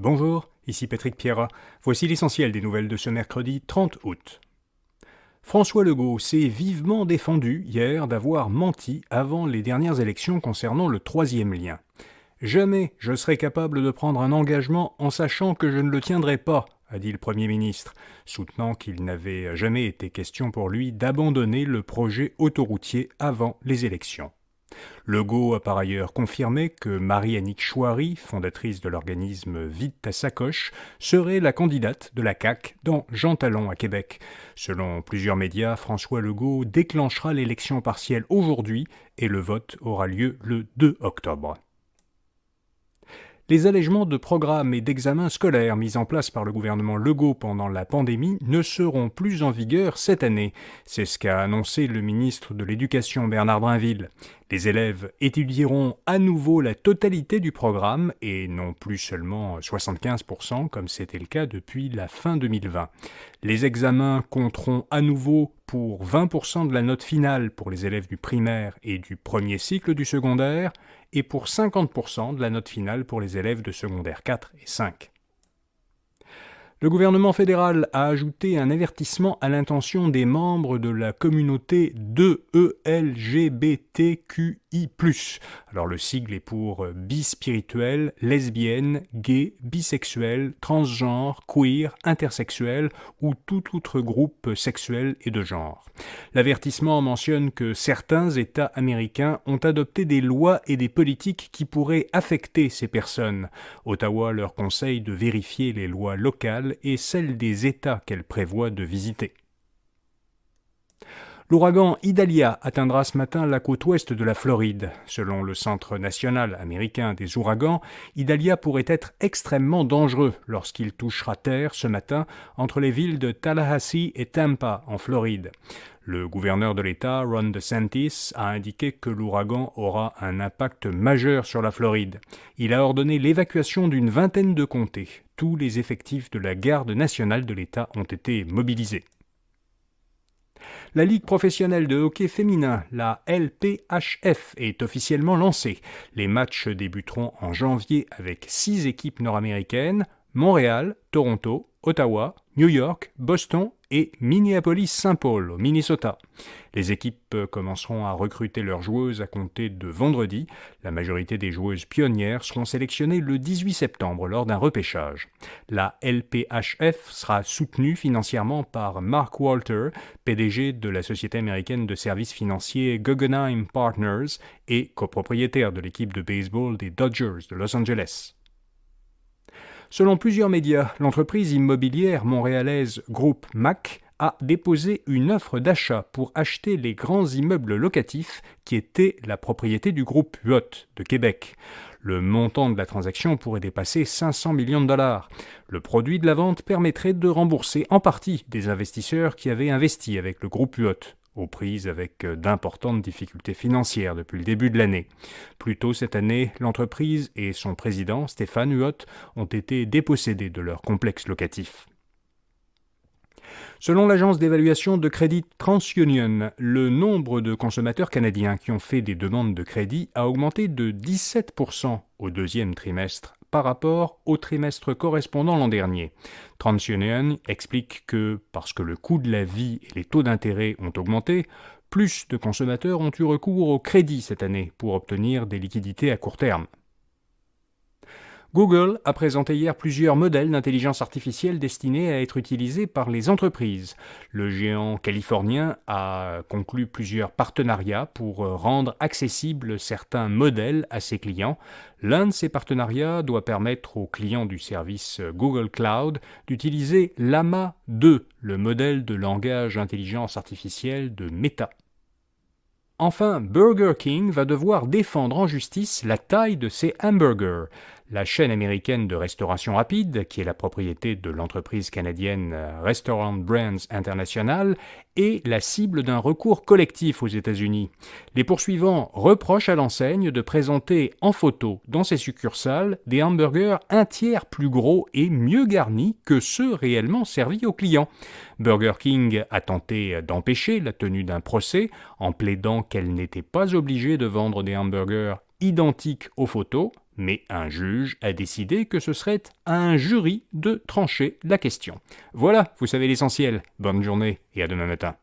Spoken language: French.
Bonjour, ici Patrick Pierrat. Voici l'essentiel des nouvelles de ce mercredi 30 août. François Legault s'est vivement défendu hier d'avoir menti avant les dernières élections concernant le troisième lien. Jamais je serai capable de prendre un engagement en sachant que je ne le tiendrai pas, a dit le Premier ministre, soutenant qu'il n'avait jamais été question pour lui d'abandonner le projet autoroutier avant les élections. Legault a par ailleurs confirmé que Marie-Annick Chouary, fondatrice de l'organisme Vide ta sacoche, serait la candidate de la CAQ dans Jean Talon à Québec. Selon plusieurs médias, François Legault déclenchera l'élection partielle aujourd'hui et le vote aura lieu le 2 octobre. Les allègements de programmes et d'examens scolaires mis en place par le gouvernement Legault pendant la pandémie ne seront plus en vigueur cette année. C'est ce qu'a annoncé le ministre de l'Éducation Bernard Drinville. Les élèves étudieront à nouveau la totalité du programme et non plus seulement 75% comme c'était le cas depuis la fin 2020. Les examens compteront à nouveau pour 20% de la note finale pour les élèves du primaire et du premier cycle du secondaire et pour 50% de la note finale pour les élèves de secondaire 4 et 5. Le gouvernement fédéral a ajouté un avertissement à l'intention des membres de la communauté 2ELGBTQI+. Alors le sigle est pour bispirituel, lesbienne, gay, bisexuel, transgenre, queer, intersexuel ou tout autre groupe sexuel et de genre. L'avertissement mentionne que certains États américains ont adopté des lois et des politiques qui pourraient affecter ces personnes. Ottawa leur conseille de vérifier les lois locales et celles des États qu'elle prévoit de visiter. L'ouragan Idalia atteindra ce matin la côte ouest de la Floride. Selon le Centre national américain des ouragans, Idalia pourrait être extrêmement dangereux lorsqu'il touchera terre ce matin entre les villes de Tallahassee et Tampa, en Floride. Le gouverneur de l'État, Ron DeSantis, a indiqué que l'ouragan aura un impact majeur sur la Floride. Il a ordonné l'évacuation d'une vingtaine de comtés. Tous les effectifs de la garde nationale de l'État ont été mobilisés. La Ligue professionnelle de hockey féminin, la LPHF, est officiellement lancée. Les matchs débuteront en janvier avec 6 équipes nord-américaines, Montréal, Toronto, Ottawa, New York, Boston et Minneapolis-Saint Paul au Minnesota. Les équipes commenceront à recruter leurs joueuses à compter de vendredi. La majorité des joueuses pionnières seront sélectionnées le 18 septembre lors d'un repêchage. La LPHF sera soutenue financièrement par Mark Walter, PDG de la société américaine de services financiers Guggenheim Partners et copropriétaire de l'équipe de baseball des Dodgers de Los Angeles. Selon plusieurs médias, l'entreprise immobilière montréalaise Groupe MAC a déposé une offre d'achat pour acheter les grands immeubles locatifs qui étaient la propriété du groupe Huot de Québec. Le montant de la transaction pourrait dépasser 500 millions de dollars. Le produit de la vente permettrait de rembourser en partie des investisseurs qui avaient investi avec le groupe Huot, aux prises avec d'importantes difficultés financières depuis le début de l'année. Plus tôt cette année, l'entreprise et son président, Stéphane Huot, ont été dépossédés de leur complexe locatif. Selon l'agence d'évaluation de crédit TransUnion, le nombre de consommateurs canadiens qui ont fait des demandes de crédit a augmenté de 17% au deuxième trimestre par rapport au trimestre correspondant l'an dernier. TransUnion explique que, parce que le coût de la vie et les taux d'intérêt ont augmenté, plus de consommateurs ont eu recours au crédit cette année pour obtenir des liquidités à court terme. Google a présenté hier plusieurs modèles d'intelligence artificielle destinés à être utilisés par les entreprises. Le géant californien a conclu plusieurs partenariats pour rendre accessibles certains modèles à ses clients. L'un de ces partenariats doit permettre aux clients du service Google Cloud d'utiliser Llama 2, le modèle de langage intelligence artificielle de Meta. Enfin, Burger King va devoir défendre en justice la taille de ses hamburgers. La chaîne américaine de restauration rapide, qui est la propriété de l'entreprise canadienne Restaurant Brands International, est la cible d'un recours collectif aux États-Unis. Les poursuivants reprochent à l'enseigne de présenter en photo dans ses succursales des hamburgers un tiers plus gros et mieux garnis que ceux réellement servis aux clients. Burger King a tenté d'empêcher la tenue d'un procès en plaidant qu'elle n'était pas obligée de vendre des hamburgers identiques aux photos, Mais un juge a décidé que ce serait à un jury de trancher la question. Voilà, vous savez l'essentiel. Bonne journée et à demain matin.